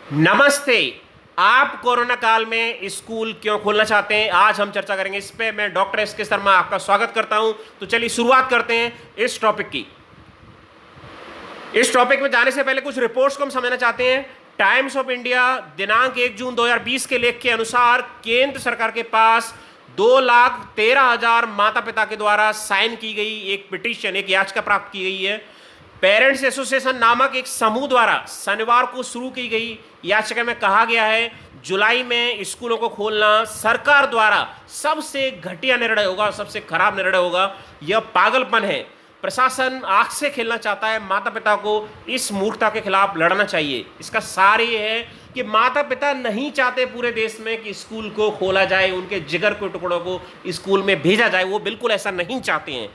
नमस्ते। आप कोरोना काल में स्कूल क्यों खोलना चाहते हैं, आज हम चर्चा करेंगे इस पे। मैं डॉक्टर एस के शर्मा आपका स्वागत करता हूं। तो चलिए शुरुआत करते हैं इस टॉपिक की। इस टॉपिक में जाने से पहले कुछ रिपोर्ट्स को हम समझना चाहते हैं। टाइम्स ऑफ इंडिया दिनांक 1 जून 2020 के लेख के अनुसार केंद्र सरकार के पास 2,13,000 माता पिता के द्वारा साइन की गई एक पिटीशन, एक याचिका प्राप्त की गई है। पेरेंट्स एसोसिएशन नामक एक समूह द्वारा शनिवार को शुरू की गई याचिका में कहा गया है जुलाई में स्कूलों को खोलना सरकार द्वारा सबसे घटिया निर्णय होगा, सबसे खराब निर्णय होगा। यह पागलपन है। प्रशासन आंख से खेलना चाहता है। माता पिता को इस मूर्खता के खिलाफ लड़ना चाहिए। इसका सार ये है कि माता पिता नहीं चाहते पूरे देश में कि स्कूल को खोला जाए, उनके जिगर के टुकड़ों को स्कूल में भेजा जाए। वो बिल्कुल ऐसा नहीं चाहते हैं।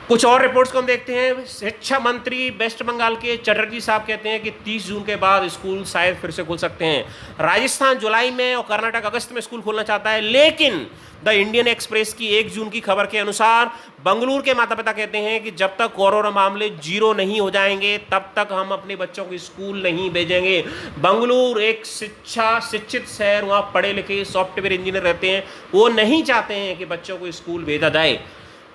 कुछ और रिपोर्ट्स को हम देखते हैं। शिक्षा मंत्री वेस्ट बंगाल के चटर्जी साहब कहते हैं कि 30 जून के बाद स्कूल शायद फिर से खुल सकते हैं। राजस्थान जुलाई में और कर्नाटक अगस्त में स्कूल खोलना चाहता है। लेकिन द इंडियन एक्सप्रेस की 1 जून की खबर के अनुसार बंगलुरु के माता पिता कहते हैं कि जब तक कोरोना मामले 0 नहीं हो जाएंगे तब तक हम अपने बच्चों को स्कूल नहीं भेजेंगे। बंगलुरु एक शिक्षित शहर, वहाँ पढ़े लिखे सॉफ्टवेयर इंजीनियर रहते हैं। वो नहीं चाहते हैं कि बच्चों को स्कूल भेजा जाए।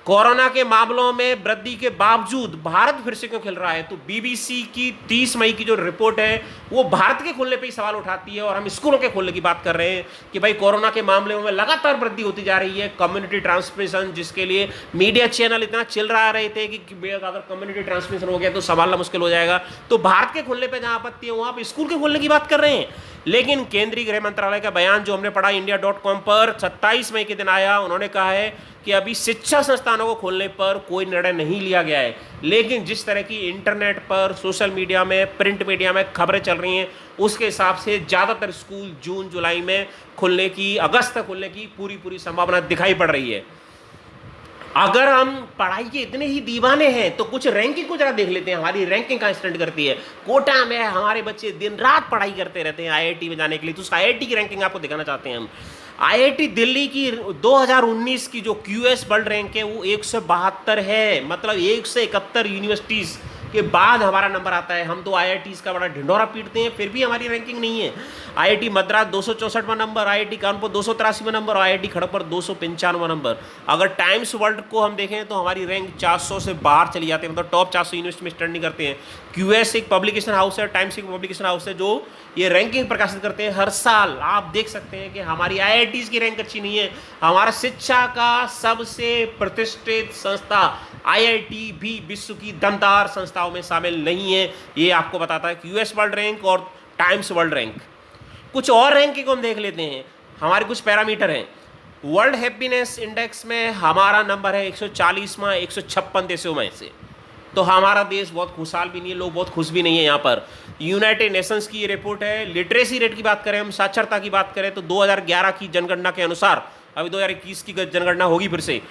कोरोना के मामलों में वृद्धि के बावजूद भारत फिर से क्यों खिल रहा है? तो बीबीसी की 30 मई की जो रिपोर्ट है वो भारत के खुलने पे ही सवाल उठाती है। और हम स्कूलों के खोलने की बात कर रहे हैं कि भाई कोरोना के मामले में लगातार वृद्धि होती जा रही है। कम्युनिटी ट्रांसमिशन, जिसके लिए मीडिया चैनल इतना चिल रहा रहे थे कि अगर कम्युनिटी ट्रांसमिशन हो गया तो संभालना मुश्किल हो जाएगा। तो भारत के खुलने पर जहां आपत्ति है वहां आप स्कूल के खोलने की बात कर रहे हैं। लेकिन केंद्रीय गृह मंत्रालय का बयान जो हमने पढ़ा india.com पर 27 मई के दिन आया, उन्होंने कहा है कि अभी शिक्षा संस्थानों को खोलने पर कोई निर्णय नहीं लिया गया है। लेकिन जिस तरह की इंटरनेट पर, सोशल मीडिया में, प्रिंट मीडिया में खबरें चल रही हैं उसके हिसाब से ज़्यादातर स्कूल जून जुलाई में खुलने की, अगस्त तक खुलने की पूरी संभावना दिखाई पड़ रही है। अगर हम पढ़ाई के इतने ही दीवाने हैं तो कुछ रैंकिंग को जरा देख लेते हैं। हमारी रैंकिंग कहाँ स्टैंड करती है? कोटा में हमारे बच्चे दिन रात पढ़ाई करते रहते हैं आईआईटी में जाने के लिए। तो उस आईआईटी की रैंकिंग आपको दिखाना चाहते हैं हम। आईआईटी दिल्ली की 2019 की जो क्यूएस वर्ल्ड रैंक है वो 172 है। मतलब 171 यूनिवर्सिटीज़ के बाद हमारा नंबर आता है। हम तो आईआईटीज़ का बड़ा ढिंडोरा पीटते हैं, फिर भी हमारी रैंकिंग नहीं है। आईआईटी मद्रास 264वां नंबर, आईआईटी कानपुर 283वां नंबर और आईआईटी खड़गपुर 295वां नंबर। अगर टाइम्स वर्ल्ड को हम देखें तो हमारी रैंक 400 से बाहर चली जाती है। मतलब टॉप 400 यूनिवर्सिटी में स्टैंड नहीं करते हैं। क्यूएस एक पब्लिकेशन हाउस है, टाइम्स एक पब्लिकेशन हाउस है जो ये रैंकिंग प्रकाशित करते हैं हर साल। आप देख सकते हैं कि हमारी आईआईटीज़ की रैंक अच्छी नहीं है। हमारा शिक्षा का सबसे प्रतिष्ठित संस्था आईआईटी भी विश्व की दमदार संस्थाओं में शामिल नहीं है। ये आपको बताता है यूएस वर्ल्ड रैंक और टाइम्स वर्ल्ड रैंक। कुछ और रैंकिंग को हम देख लेते हैं। हमारे कुछ पैरामीटर हैं। वर्ल्ड हैप्पीनेस इंडेक्स में हमारा नंबर है 140वां 156 देशों में से। तो हमारा देश बहुत खुशहाल भी नहीं है, लोग बहुत खुश भी नहीं है यहाँ पर। यूनाइटेड नेशंस की ये रिपोर्ट है। लिटरेसी रेट की बात करें, हम साक्षरता की बात करें तो 2011 की जनगणना के अनुसार, अभी 2021 की जनगणना होगी फिर से,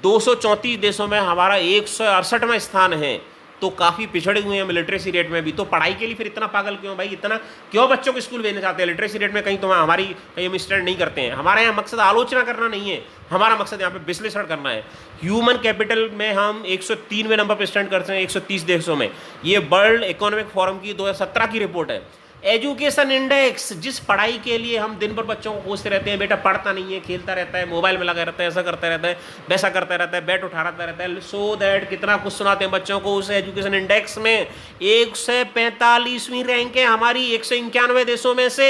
234 देशों में हमारा 168वां स्थान है। तो काफ़ी पिछड़े हुए हैं हम लिटरेसी रेट में भी। तो पढ़ाई के लिए फिर इतना पागल क्यों भाई? इतना क्यों बच्चों को स्कूल भेजना चाहते हैं? लिटरेसी रेट में कहीं तो हमारी कहीं हम स्टैंड नहीं करते हैं। हमारा यहाँ मकसद आलोचना करना नहीं है, हमारा मकसद यहाँ पे विश्लेषण करना है। ह्यूमन कैपिटल में हम 103वें नंबर पर स्टैंड करते हैं 130 देशों में। ये वर्ल्ड इकोनॉमिक फोरम की 2017 की रिपोर्ट है। एजुकेशन इंडेक्स, जिस पढ़ाई के लिए हम दिन भर बच्चों को कोसते रहते हैं, बेटा पढ़ता नहीं है, खेलता रहता है, मोबाइल में लगा रहता है, ऐसा करता रहता है, वैसा करता रहता है, बैट उठाता रहता है, सो दैट कितना कुछ सुनाते हैं बच्चों को। उस एजुकेशन इंडेक्स में 145वीं रैंक है हमारी 191 देशों में से।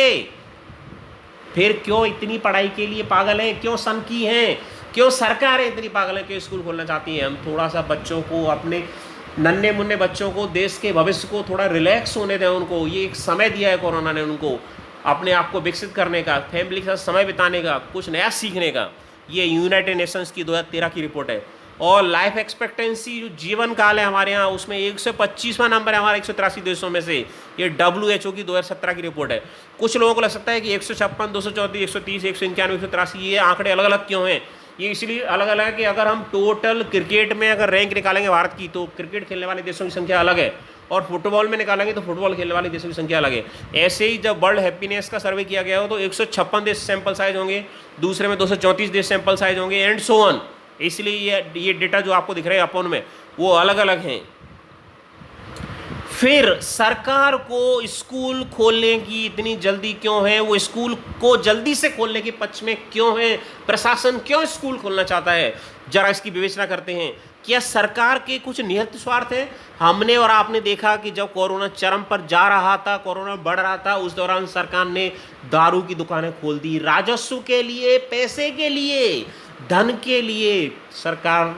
फिर क्यों इतनी पढ़ाई के लिए पागल हैं? क्यों सनकी हैं? क्यों सरकारें इतनी पागल हैं कि स्कूल खोलना चाहती हैं? हम थोड़ा सा बच्चों को, अपने नन्हे मुन्ने बच्चों को, देश के भविष्य को थोड़ा रिलैक्स होने दें। उनको ये एक समय दिया है कोरोना ने, उनको अपने आप को विकसित करने का, फैमिली के साथ समय बिताने का, कुछ नया सीखने का। ये यूनाइटेड नेशंस की 2013 की रिपोर्ट है। और लाइफ एक्सपेक्टेंसी, जो जीवन काल है हमारे यहाँ, उसमें 125वां नंबर है हमारे 183 देशों में से। ये WHO की 2017 की रिपोर्ट है। कुछ लोगों को लग सकता है कि 156, 234, 130, 191, 183 ये आंकड़े अलग अलग क्यों हैं? ये इसलिए अलग अलग है कि अगर हम टोटल क्रिकेट में अगर रैंक निकालेंगे भारत की तो क्रिकेट खेलने वाले देशों की संख्या अलग है, और फुटबॉल में निकालेंगे तो फुटबॉल खेलने वाले देशों की संख्या अलग है। ऐसे ही जब वर्ल्ड हैप्पीनेस का सर्वे किया गया हो तो 156 देश सैंपल साइज होंगे, दूसरे में 234 देश सैंपल साइज होंगे, एंड सो ऑन। इसलिए ये डेटा जो आपको दिख रहे हैं अपन में वो अलग अलग हैं। फिर सरकार को स्कूल खोलने की इतनी जल्दी क्यों है, वो स्कूल को जल्दी से खोलने के पक्ष में क्यों है, प्रशासन क्यों स्कूल खोलना चाहता है, जरा इसकी विवेचना करते हैं। क्या सरकार के कुछ निहित स्वार्थ है? हमने और आपने देखा कि जब कोरोना चरम पर जा रहा था, कोरोना बढ़ रहा था, उस दौरान सरकार ने दारू की दुकानें खोल दी, राजस्व के लिए, पैसे के लिए, धन के लिए। सरकार,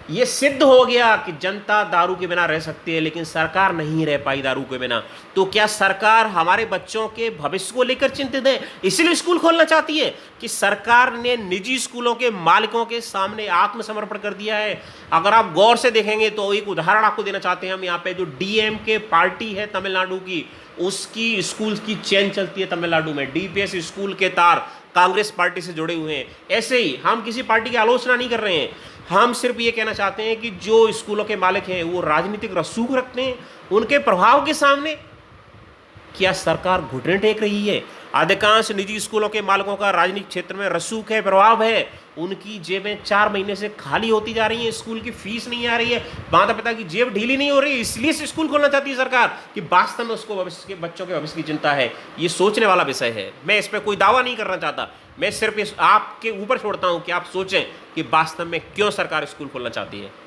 ये सिद्ध हो गया कि जनता दारू के बिना रह सकती है, लेकिन सरकार नहीं रह पाई दारू के बिना। तो क्या सरकार हमारे बच्चों के भविष्य को लेकर चिंतित है, इसलिए स्कूल खोलना चाहती है? कि सरकार ने निजी स्कूलों के मालिकों के सामने आत्मसमर्पण कर दिया है? अगर आप गौर से देखेंगे तो एक उदाहरण आपको देना चाहते हैं हम यहाँ पे। जो डीएमके पार्टी है तमिलनाडु की, उसकी स्कूल की चेन चलती है तमिलनाडु में। डीपीएस स्कूल के तार कांग्रेस पार्टी से जुड़े हुए हैं। ऐसे ही हम किसी पार्टी की आलोचना नहीं कर रहे हैं, हम सिर्फ ये कहना चाहते हैं कि जो स्कूलों के मालिक हैं वो राजनीतिक रसूख रखते हैं, उनके प्रभाव के सामने क्या सरकार घुटने टेक रही है? अधिकांश निजी स्कूलों के मालिकों का राजनीतिक क्षेत्र में रसूख है, प्रभाव है, उनकी जेबें 4 महीने से खाली होती जा रही हैं, स्कूल की फीस नहीं आ रही है, माता पिता की जेब ढीली नहीं हो रही है, इसलिए से स्कूल खोलना चाहती है सरकार कि वास्तव में उसको भविष्य के बच्चों के भविष्य की चिंता है। ये सोचने वाला विषय है, मैं इस पर कोई दावा नहीं करना चाहता, मैं सिर्फ इस आपके ऊपर छोड़ता हूं कि आप सोचें कि वास्तव में क्यों सरकार स्कूल खोलना चाहती है।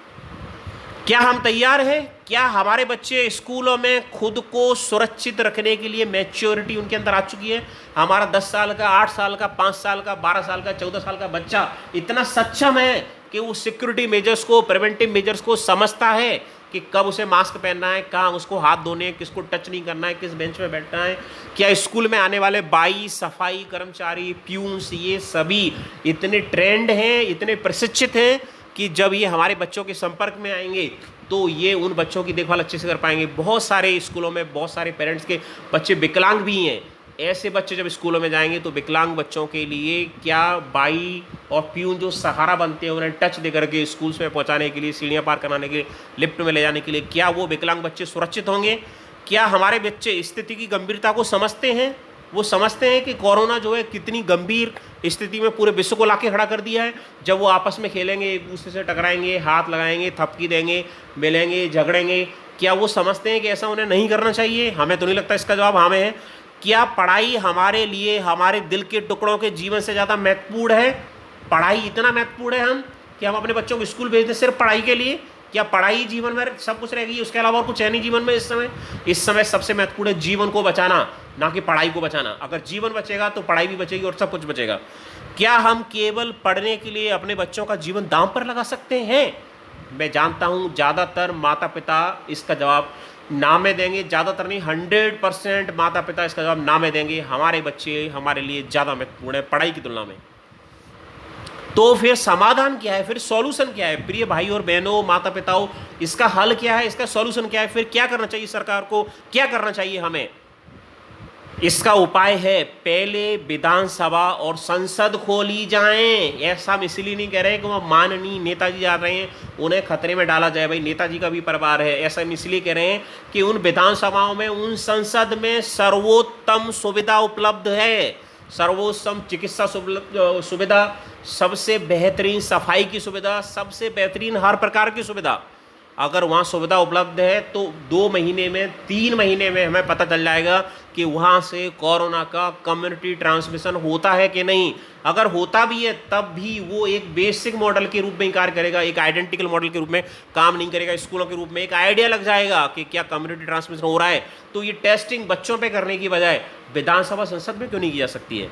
क्या हम तैयार हैं? क्या हमारे बच्चे स्कूलों में खुद को सुरक्षित रखने के लिए मैच्योरिटी उनके अंदर आ चुकी है? हमारा 10 साल का, 8 साल का, 5 साल का, 12 साल का, 14 साल का बच्चा इतना सक्षम है कि वो सिक्योरिटी मेजर्स को, प्रिवेंटिव मेजर्स को समझता है कि कब उसे मास्क पहनना है, कहाँ उसको हाथ धोने हैं, किसको टच नहीं करना है, किस बेंच पे बैठना है? क्या स्कूल में आने वाले बाई, सफाई कर्मचारी, प्यून्स, ये सभी इतने ट्रेंड हैं, इतने प्रशिक्षित हैं कि जब ये हमारे बच्चों के संपर्क में आएंगे तो ये उन बच्चों की देखभाल अच्छे से कर पाएंगे? बहुत सारे स्कूलों में बहुत सारे पेरेंट्स के बच्चे विकलांग भी हैं। ऐसे बच्चे जब स्कूलों में जाएंगे तो विकलांग बच्चों के लिए क्या बाई और प्यून जो सहारा बनते हैं उन्हें टच दे करके स्कूल्स में पहुंचाने के लिए, सीढ़ियां पार कराने के लिए, लिफ्ट में ले जाने के लिए, क्या वो विकलांग बच्चे सुरक्षित होंगे? क्या हमारे बच्चे स्थिति की गंभीरता को समझते हैं? वो समझते हैं कि कोरोना जो है कितनी गंभीर स्थिति में पूरे विश्व को लाके खड़ा कर दिया है? जब वो आपस में खेलेंगे, एक दूसरे से टकराएंगे, हाथ लगाएंगे, थपकी देंगे, मिलेंगे, झगड़ेंगे, क्या वो समझते हैं कि ऐसा उन्हें नहीं करना चाहिए? हमें तो नहीं लगता इसका जवाब हमें है। क्या पढ़ाई हमारे लिए, हमारे दिल के टुकड़ों के जीवन से ज़्यादा महत्वपूर्ण है? पढ़ाई इतना महत्वपूर्ण है हम कि हम अपने बच्चों को स्कूल भेजते सिर्फ पढ़ाई के लिए? क्या पढ़ाई जीवन में सब कुछ रह गई, उसके अलावा और कुछ है नहीं जीवन में इस समय? इस समय सबसे महत्वपूर्ण है जीवन को बचाना, ना कि पढ़ाई को बचाना। अगर जीवन बचेगा तो पढ़ाई भी बचेगी और सब कुछ बचेगा। क्या हम केवल पढ़ने के लिए अपने बच्चों का जीवन दांव पर लगा सकते हैं? मैं जानता हूं ज़्यादातर माता पिता इसका जवाब ना में देंगे, ज़्यादातर नहीं 100% माता पिता इसका जवाब ना में देंगे। हमारे बच्चे हमारे लिए ज़्यादा महत्वपूर्ण है पढ़ाई की तुलना में। तो फिर समाधान क्या है, फिर सॉल्यूशन क्या है? प्रिय भाई और बहनों, माता पिताओं, इसका हल क्या है, इसका सॉल्यूशन क्या है? फिर क्या करना चाहिए सरकार को, क्या करना चाहिए हमें? इसका उपाय है, पहले विधानसभा और संसद खोली जाएं। ऐसा हम इसलिए नहीं कह रहे हैं कि वह माननीय नेताजी जा रहे हैं उन्हें खतरे में डाला जाए, भाई नेताजी का भी परिवार है। ऐसा हम इसलिए कह रहे हैं कि उन विधानसभाओं में, उन संसद में सर्वोत्तम सुविधा उपलब्ध है, सर्वोत्तम चिकित्सा सुविधा, सबसे बेहतरीन सफाई की सुविधा, सबसे बेहतरीन हर प्रकार की सुविधा। अगर वहाँ सुविधा उपलब्ध है तो 2 महीने में, 3 महीने में हमें पता चल जाएगा कि वहाँ से कोरोना का कम्युनिटी ट्रांसमिशन होता है कि नहीं। अगर होता भी है तब भी वो एक बेसिक मॉडल के रूप में ही कार्य करेगा, एक आइडेंटिकल मॉडल के रूप में काम नहीं करेगा। स्कूलों के रूप में एक आइडिया लग जाएगा कि क्या कम्युनिटी ट्रांसमिशन हो रहा है। तो ये टेस्टिंग बच्चों पे करने की बजाय विधानसभा संसद में क्यों नहीं की जा सकती है?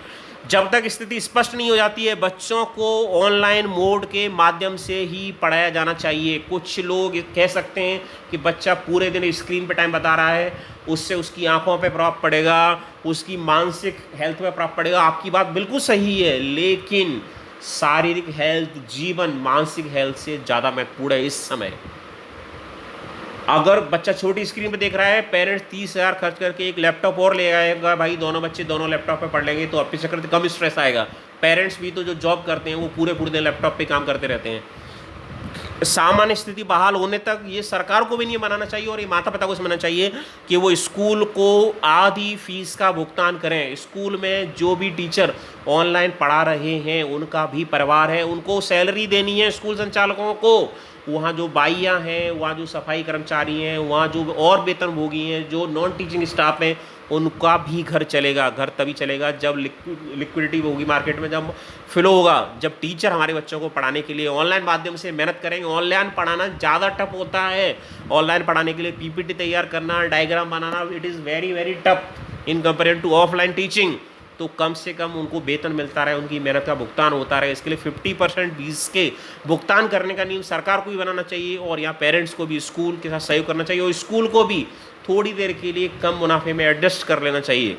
जब तक स्थिति स्पष्ट नहीं हो जाती है, बच्चों को ऑनलाइन मोड के माध्यम से ही पढ़ाया जाना चाहिए। कुछ लोग कह सकते हैं कि बच्चा पूरे दिन स्क्रीन पे टाइम बता रहा है, उससे उसकी आंखों पे प्रभाव पड़ेगा, उसकी मानसिक हेल्थ पे प्रभाव पड़ेगा। आपकी बात बिल्कुल सही है, लेकिन शारीरिक हेल्थ, जीवन, मानसिक हेल्थ से ज़्यादा महत्वपूर्ण है इस समय। अगर बच्चा छोटी स्क्रीन पे देख रहा है, पेरेंट्स 30,000 खर्च करके एक लैपटॉप और ले आएगा, भाई दोनों बच्चे दोनों लैपटॉप पे पढ़ लेंगे तो अपेक्षाकृत कम स्ट्रेस आएगा। पेरेंट्स भी तो जो जॉब करते हैं वो पूरे दिन लैपटॉप पे काम करते रहते हैं। सामान्य स्थिति बहाल होने तक ये सरकार को भी नहीं मनाना चाहिए और ये माता पिता को समझना चाहिए कि वो स्कूल को आधी फीस का भुगतान करें। स्कूल में जो भी टीचर ऑनलाइन पढ़ा रहे हैं उनका भी परिवार है, उनको सैलरी देनी है स्कूल संचालकों को। वहाँ जो बाइयाँ हैं, वहाँ जो सफाई कर्मचारी हैं, वहाँ जो और वेतनभोगी हैं, जो नॉन टीचिंग स्टाफ हैं, उनका भी घर चलेगा। घर तभी चलेगा जब लिक्विडिटी होगी मार्केट में, जब फ्लो होगा, जब टीचर हमारे बच्चों को पढ़ाने के लिए ऑनलाइन माध्यम से मेहनत करेंगे। ऑनलाइन पढ़ाना ज़्यादा टफ होता है। ऑनलाइन पढ़ाने के लिए पीपीटी तैयार करना, डायग्राम बनाना, it is very very tough in comparison to offline teaching. तो कम से कम उनको वेतन मिलता रहे, उनकी मेहनत का भुगतान होता रहे। इसके लिए 50% फीस के भुगतान करने का नियम सरकार को भी बनाना चाहिए और यहाँ पेरेंट्स को भी स्कूल के साथ सहयोग करना चाहिए और स्कूल को भी थोड़ी देर के लिए कम मुनाफे में एडजस्ट कर लेना चाहिए।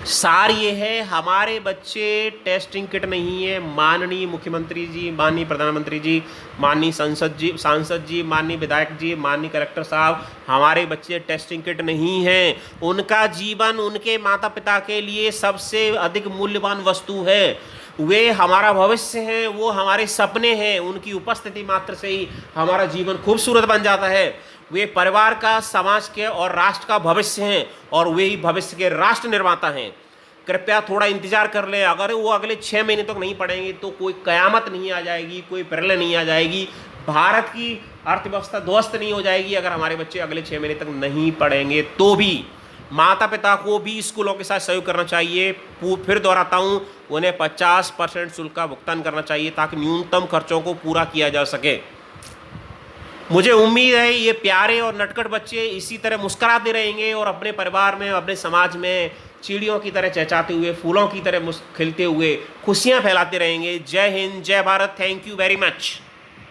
सार ये है, हमारे बच्चे टेस्टिंग किट नहीं है। माननीय मुख्यमंत्री जी, माननीय प्रधानमंत्री जी, माननीय सांसद जी, माननीय विधायक जी, माननीय कलेक्टर साहब, हमारे बच्चे टेस्टिंग किट नहीं हैं। उनका जीवन उनके माता पिता के लिए सबसे अधिक मूल्यवान वस्तु है। वे हमारा भविष्य हैं, वो हमारे सपने हैं। उनकी उपस्थिति मात्र से ही हमारा जीवन खूबसूरत बन जाता है। वे परिवार का, समाज के और राष्ट्र का भविष्य हैं और वे ही भविष्य के राष्ट्र निर्माता हैं। कृपया थोड़ा इंतजार कर लें। अगर वो अगले 6 महीने तक नहीं पढ़ेंगे तो कोई कयामत नहीं आ जाएगी, कोई प्रलय नहीं आ जाएगी, भारत की अर्थव्यवस्था ध्वस्त नहीं हो जाएगी अगर हमारे बच्चे अगले 6 महीने तक नहीं पढ़ेंगे। तो भी माता पिता को भी स्कूलों के साथ सहयोग करना चाहिए। फिर दोहराता हूँ, उन्हें 50% शुल्क का भुगतान करना चाहिए ताकि न्यूनतम खर्चों को पूरा किया जा सके। मुझे उम्मीद है ये प्यारे और नटखट बच्चे इसी तरह मुस्कुराते रहेंगे और अपने परिवार में, अपने समाज में चिड़ियों की तरह चहचहाते हुए, फूलों की तरह खिलते हुए खुशियां फैलाते रहेंगे। जय हिंद, जय Bharat. Thank you very much.